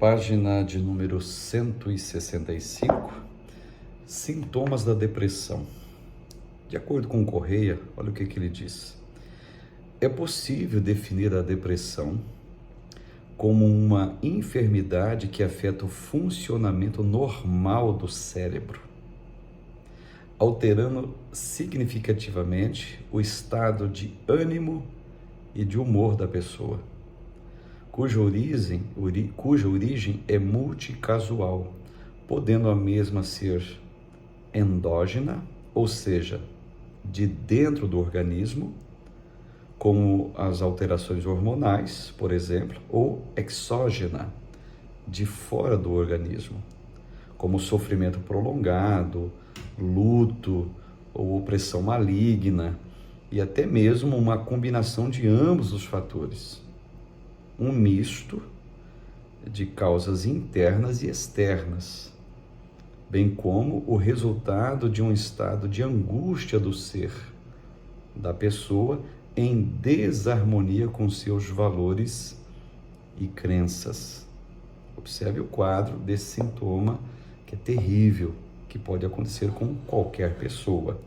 Página de número 165, sintomas da depressão. De acordo com Correia, olha o que ele diz. É possível definir a depressão como uma enfermidade que afeta o funcionamento normal do cérebro, alterando significativamente o estado de ânimo e de humor da pessoa, cuja origem é multicasual, podendo a mesma ser endógena, ou seja, de dentro do organismo, como as alterações hormonais, por exemplo, ou exógena, de fora do organismo, como sofrimento prolongado, luto ou opressão maligna, e até mesmo uma combinação de ambos os fatores. Um misto de causas internas e externas, bem como o resultado de um estado de angústia do ser, da pessoa, em desarmonia com seus valores e crenças. Observe o quadro desse sintoma que é terrível, que pode acontecer com qualquer pessoa.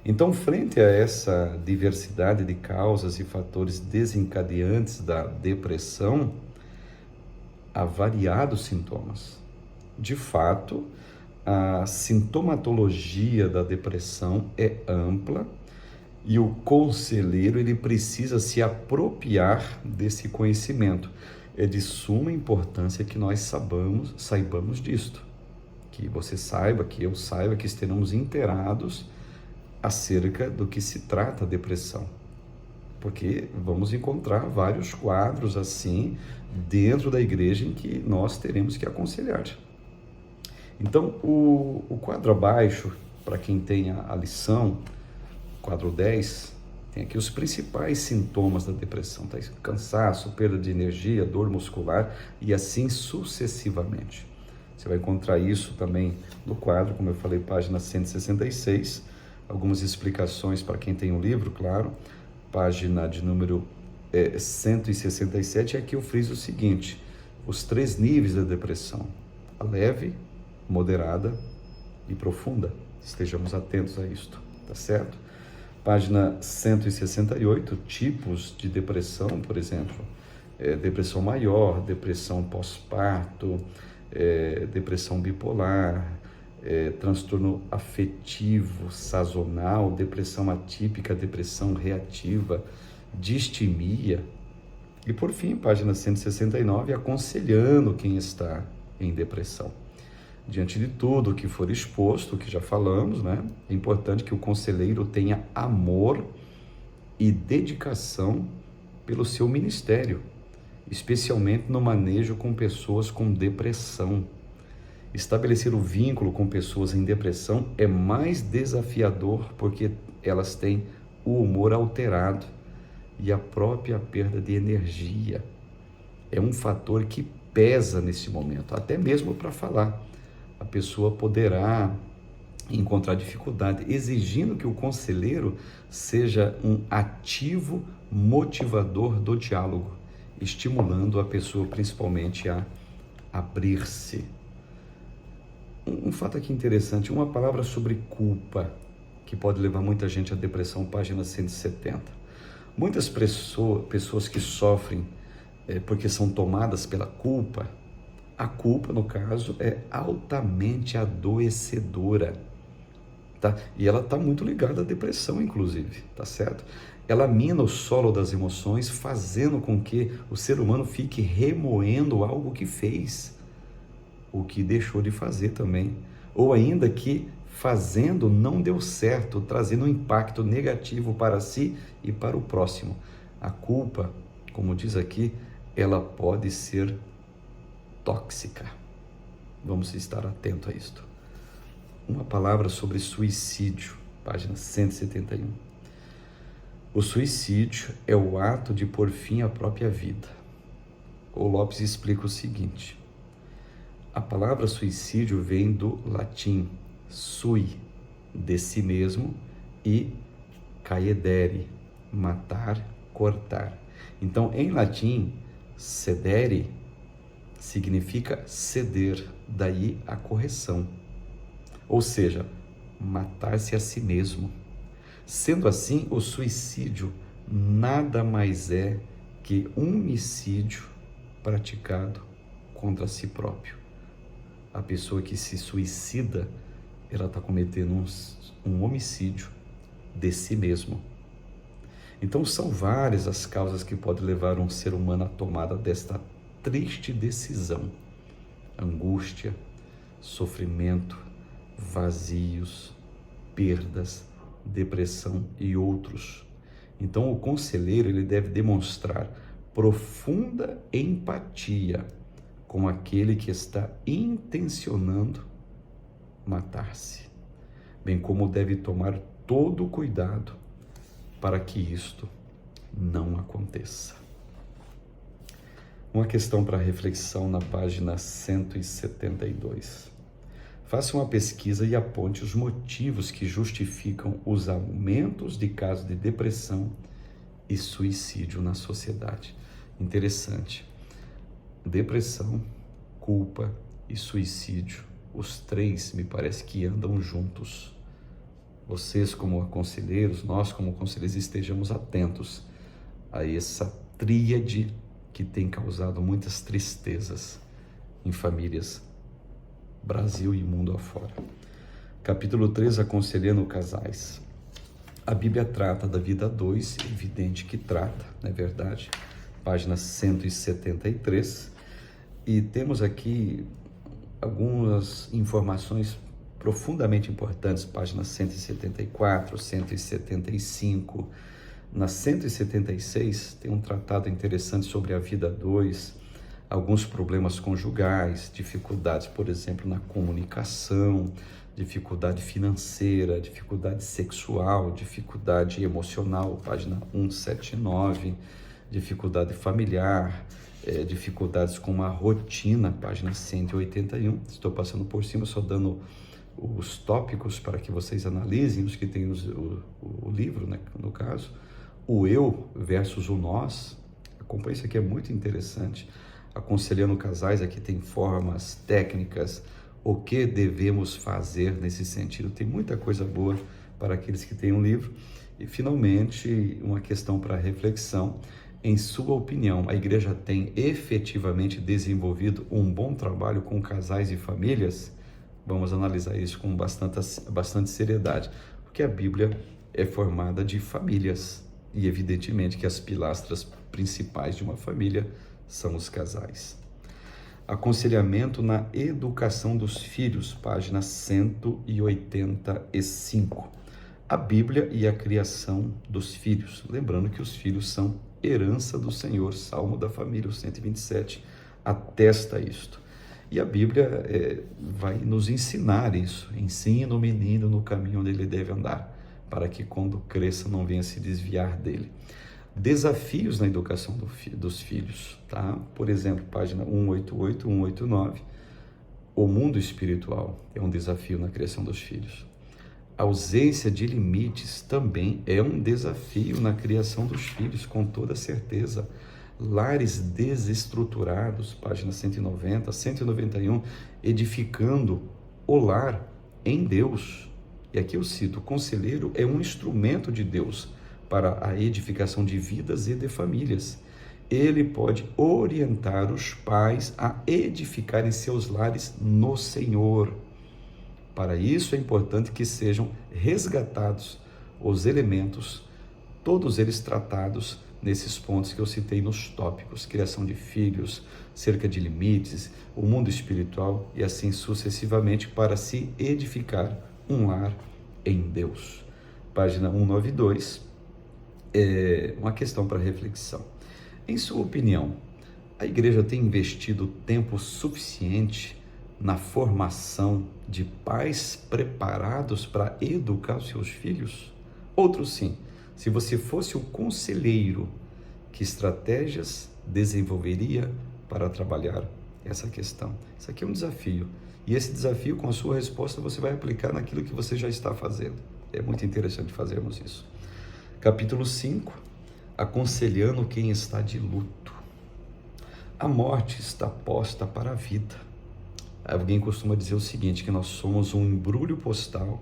Então, frente a essa diversidade de causas e fatores desencadeantes da depressão, há variados sintomas. De fato, a sintomatologia da depressão é ampla e o conselheiro ele precisa se apropriar desse conhecimento. É de suma importância que nós saibamos disto, que você saiba, que eu saiba, que estejamos inteirados acerca do que se trata a depressão, porque vamos encontrar vários quadros assim dentro da igreja em que nós teremos que aconselhar. Então, o quadro abaixo, para quem tem a lição, quadro 10, tem aqui os principais sintomas da depressão, tá? Cansaço, perda de energia, dor muscular e assim sucessivamente. Você vai encontrar isso também no quadro, como eu falei, página 166, algumas explicações para quem tem o livro, claro, página de número 167, e aqui eu friso o seguinte, os 3 níveis da depressão, a leve, moderada e profunda, estejamos atentos a isto, tá certo? Página 168, tipos de depressão, por exemplo, depressão maior, depressão pós-parto, depressão bipolar, transtorno afetivo sazonal, depressão atípica, depressão reativa, distimia. E por fim, página 169, aconselhando quem está em depressão. Diante de tudo que for exposto, que já falamos, né? É importante que o conselheiro tenha amor e dedicação pelo seu ministério, especialmente no manejo com pessoas com depressão. Estabelecer o vínculo com pessoas em depressão é mais desafiador porque elas têm o humor alterado e a própria perda de energia. É um fator que pesa nesse momento, até mesmo para falar. A pessoa poderá encontrar dificuldade, exigindo que o conselheiro seja um ativo motivador do diálogo, estimulando a pessoa principalmente a abrir-se. Um fato aqui interessante, uma palavra sobre culpa, que pode levar muita gente à depressão, página 170. Muitas pessoas que sofrem porque são tomadas pela culpa, a culpa, no caso, é altamente adoecedora, tá? E ela está muito ligada à depressão, inclusive, tá certo? Ela mina o solo das emoções, fazendo com que o ser humano fique remoendo algo que fez, o que deixou de fazer também, ou ainda que fazendo não deu certo, trazendo um impacto negativo para si e para o próximo. A culpa, como diz aqui, ela pode ser tóxica. Vamos estar atento a isto. Uma palavra sobre suicídio, página 171. O suicídio é o ato de pôr fim à própria vida. O Lopes explica o seguinte: a palavra suicídio vem do latim sui, de si mesmo, e caedere, matar, cortar. Então, em latim, cedere significa ceder, daí a correção. Ou seja, matar-se a si mesmo. Sendo assim, o suicídio nada mais é que um homicídio praticado contra si próprio. A pessoa que se suicida, ela está cometendo um homicídio de si mesmo. Então são várias as causas que podem levar um ser humano à tomada desta triste decisão: angústia, sofrimento, vazios, perdas, depressão e outros. Então o conselheiro ele deve demonstrar profunda empatia com aquele que está intencionando matar-se, bem como deve tomar todo o cuidado para que isto não aconteça. Uma questão para reflexão na página 172. Faça uma pesquisa e aponte os motivos que justificam os aumentos de casos de depressão e suicídio na sociedade. Interessante. Depressão, culpa e suicídio, os três me parece que andam juntos. Vocês como conselheiros, nós como conselheiros, estejamos atentos a essa tríade que tem causado muitas tristezas em famílias, Brasil e mundo afora. Capítulo 3, aconselhando casais. A Bíblia trata da vida a dois, evidente que trata, não é verdade? Página 173. E temos aqui algumas informações profundamente importantes, páginas 174, 175. Na 176 tem um tratado interessante sobre a vida a dois, alguns problemas conjugais, dificuldades, por exemplo, na comunicação, dificuldade financeira, dificuldade sexual, dificuldade emocional, página 179, dificuldade familiar, dificuldades com a rotina, página 181. Estou passando por cima, só dando os tópicos para que vocês analisem, os que têm o livro, né, no caso. O eu versus o nós. Acompanhe, isso aqui é muito interessante. Aconselhando casais, aqui tem formas, técnicas, o que devemos fazer nesse sentido. Tem muita coisa boa para aqueles que têm um livro. E, finalmente, uma questão para reflexão. Em sua opinião, a igreja tem efetivamente desenvolvido um bom trabalho com casais e famílias? Vamos analisar isso com bastante seriedade, porque a Bíblia é formada de famílias e evidentemente que as pilastras principais de uma família são os casais. Aconselhamento na educação dos filhos, página 185. A Bíblia e a criação dos filhos. Lembrando que os filhos são herança do Senhor, Salmo da Família, o 127, atesta isto. E a Bíblia vai nos ensinar isso. Ensina o menino no caminho onde ele deve andar, para que quando cresça não venha se desviar dele. Desafios na educação dos filhos, tá? Por exemplo, página 188, 189. O mundo espiritual é um desafio na criação dos filhos. A ausência de limites também é um desafio na criação dos filhos, com toda certeza. Lares desestruturados, página 190, 191, edificando o lar em Deus. E aqui eu cito, o conselheiro é um instrumento de Deus para a edificação de vidas e de famílias. Ele pode orientar os pais a edificarem seus lares no Senhor. Para isso é importante que sejam resgatados os elementos, todos eles tratados nesses pontos que eu citei nos tópicos: criação de filhos, cerca de limites, o mundo espiritual e assim sucessivamente, para se edificar um lar em Deus. Página 192, uma questão para reflexão. Em sua opinião, a igreja tem investido tempo suficiente na formação de pais preparados para educar os seus filhos? Outro sim. Se você fosse o conselheiro, que estratégias desenvolveria para trabalhar essa questão? Isso aqui é um desafio. E esse desafio, com a sua resposta, você vai aplicar naquilo que você já está fazendo. É muito interessante fazermos isso. Capítulo 5, aconselhando quem está de luto. A morte está posta para a vida. Alguém costuma dizer o seguinte, que nós somos um embrulho postal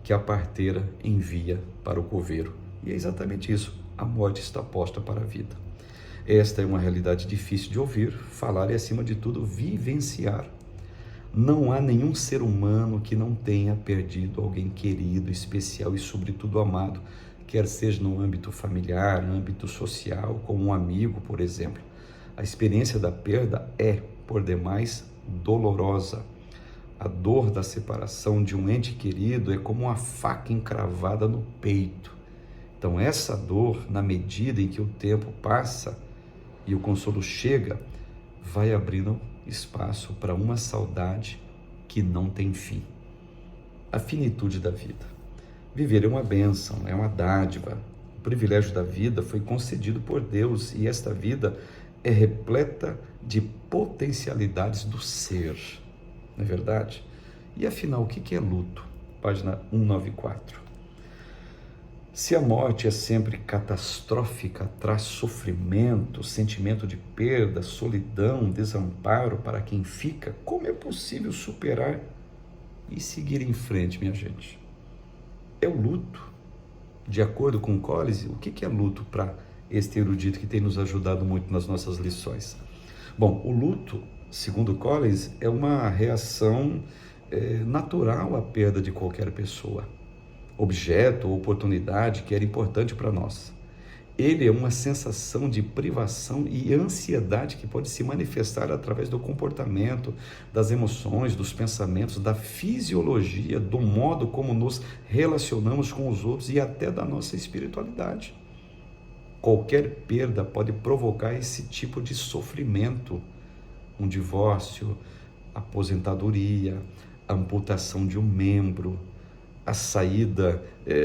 que a parteira envia para o coveiro. E é exatamente isso, a morte está posta para a vida. Esta é uma realidade difícil de ouvir, falar e, acima de tudo, vivenciar. Não há nenhum ser humano que não tenha perdido alguém querido, especial e, sobretudo, amado, quer seja no âmbito familiar, no âmbito social, como um amigo, por exemplo. A experiência da perda é, por demais, dolorosa. A dor da separação de um ente querido é como uma faca encravada no peito. Então, essa dor, na medida em que o tempo passa e o consolo chega, vai abrindo espaço para uma saudade que não tem fim. A finitude da vida. Viver é uma bênção, é uma dádiva. O privilégio da vida foi concedido por Deus e esta vida é repleta de potencialidades do ser, não é verdade? E afinal, o que é luto? Página 194. Se a morte é sempre catastrófica, traz sofrimento, sentimento de perda, solidão, desamparo para quem fica, como é possível superar e seguir em frente, minha gente? É o luto. De acordo com Collins, o que é luto para este erudito que tem nos ajudado muito nas nossas lições? Bom, o luto, segundo Collins, é uma reação natural à perda de qualquer pessoa, objeto ou oportunidade que era importante para nós. Ele é uma sensação de privação e ansiedade que pode se manifestar através do comportamento, das emoções, dos pensamentos, da fisiologia, do modo como nos relacionamos com os outros e até da nossa espiritualidade. Qualquer perda pode provocar esse tipo de sofrimento, um divórcio, aposentadoria, amputação de um membro, a saída,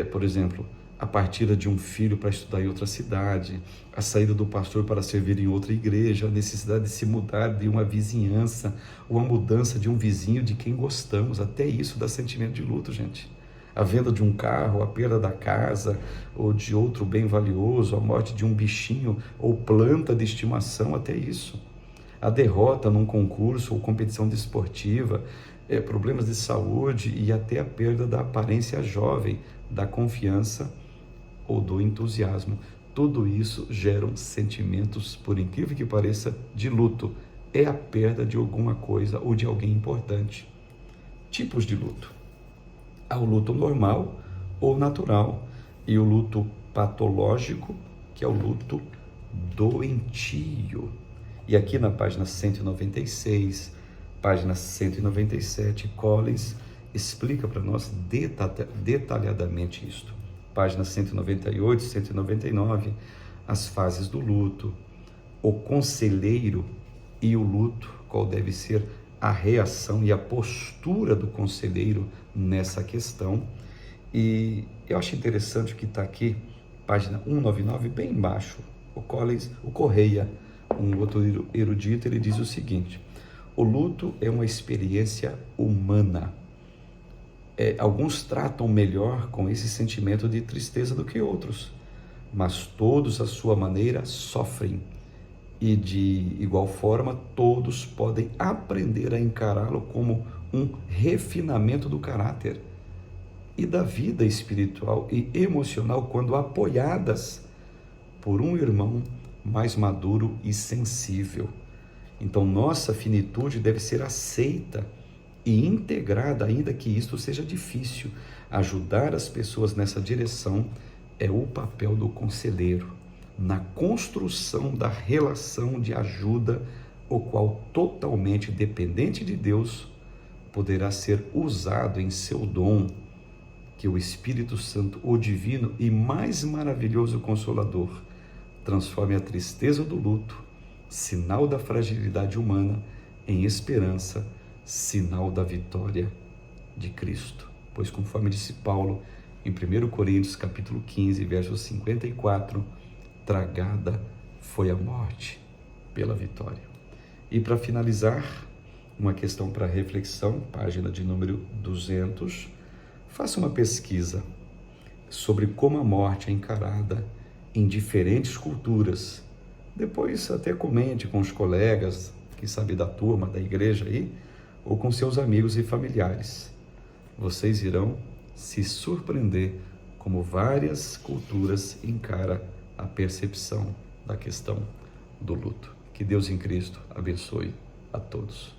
por exemplo, a partida de um filho para estudar em outra cidade, a saída do pastor para servir em outra igreja, a necessidade de se mudar de uma vizinhança, ou a mudança de um vizinho de quem gostamos, até isso dá sentimento de luto, gente. A venda de um carro, a perda da casa, ou de outro bem valioso, a morte de um bichinho ou planta de estimação, até isso. A derrota num concurso ou competição desportiva, problemas de saúde e até a perda da aparência jovem, da confiança ou do entusiasmo. Tudo isso geram sentimentos, por incrível que pareça, de luto. É a perda de alguma coisa ou de alguém importante. Tipos de luto. Há o luto normal ou natural e o luto patológico, que é o luto doentio. E aqui na página 196, página 197, Collins explica para nós detalhadamente isto. Página 198, 199, as fases do luto, o conselheiro e o luto, qual deve ser a reação e a postura do conselheiro nessa questão. E eu acho interessante o que está aqui, página 199, bem embaixo, o Collins, o Correia, um outro erudito, ele diz o seguinte: o luto é uma experiência humana. Alguns tratam melhor com esse sentimento de tristeza do que outros, mas todos, à sua maneira, sofrem. E de igual forma, todos podem aprender a encará-lo como um refinamento do caráter e da vida espiritual e emocional quando apoiadas por um irmão mais maduro e sensível. Então, nossa finitude deve ser aceita e integrada, ainda que isto seja difícil. Ajudar as pessoas nessa direção é o papel do conselheiro, na construção da relação de ajuda, o qual, totalmente dependente de Deus, poderá ser usado em seu dom, que o Espírito Santo, o divino e mais maravilhoso Consolador, transforme a tristeza do luto, sinal da fragilidade humana, em esperança, sinal da vitória de Cristo. Pois, conforme disse Paulo em 1 Coríntios capítulo 15, verso 54, tragada foi a morte pela vitória. E para finalizar, uma questão para reflexão, página de número 200, faça uma pesquisa sobre como a morte é encarada em diferentes culturas, Depois até comente com os colegas, quem sabe da turma, da igreja aí, ou com seus amigos e familiares. Vocês irão se surpreender como várias culturas encaram a percepção da questão do luto. Que Deus em Cristo abençoe a todos.